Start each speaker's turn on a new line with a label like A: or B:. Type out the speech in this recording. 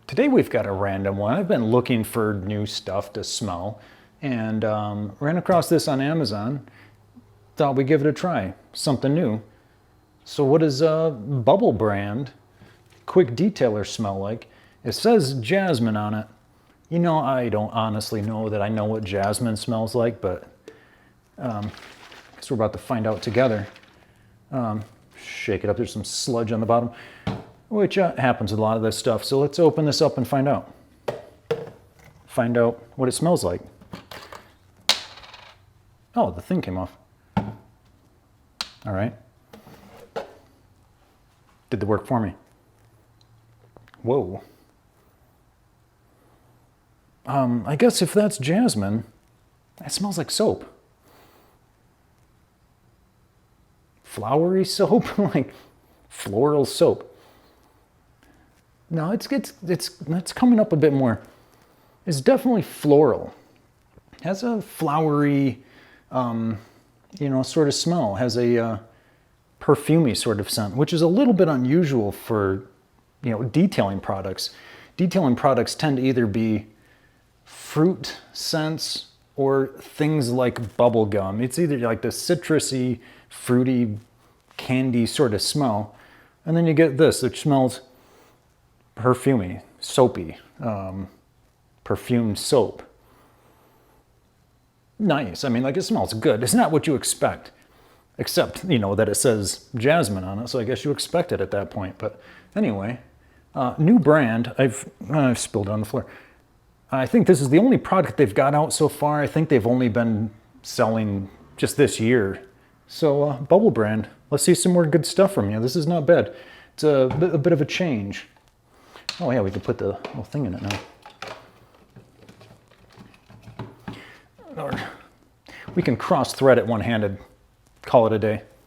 A: Today we've got a random one. I've been looking for new stuff to smell and ran across this on Amazon. Thought we'd give it a try, something new. So what does Bubble Brand Quick Detailer smell like? It says jasmine on it. You know, I don't honestly know that I know what jasmine smells like, but I guess we're about to find out together. Shake it up, there's some sludge on the bottom, which happens with a lot of this stuff. So let's open this up and find out. Find out what it smells like. Oh, the thing came off. All right. Did the work for me. Whoa. I guess if that's jasmine, it smells like soap. Flowery soap, like floral soap. No, it's coming up a bit more. It's definitely floral. Has a flowery, sort of smell. Has a perfumey sort of scent, which is a little bit unusual for, detailing products. Detailing products tend to either be fruit scents or things like bubble gum. It's either like the citrusy, fruity, candy sort of smell, and then you get this, which smells perfumey, soapy, perfumed soap. Nice. I mean, like, it smells good. It's not what you expect, except, that it says jasmine on it, so I guess you expect it at that point. But anyway, new brand. I've spilled it on the floor. I think this is the only product they've got out so far. I think they've only been selling just this year. So Bubble Brand, let's see some more good stuff from you. This is not bad. It's a bit of a change. Oh yeah, we can put the little thing in it now. Or we can cross-thread it one-handed, call it a day.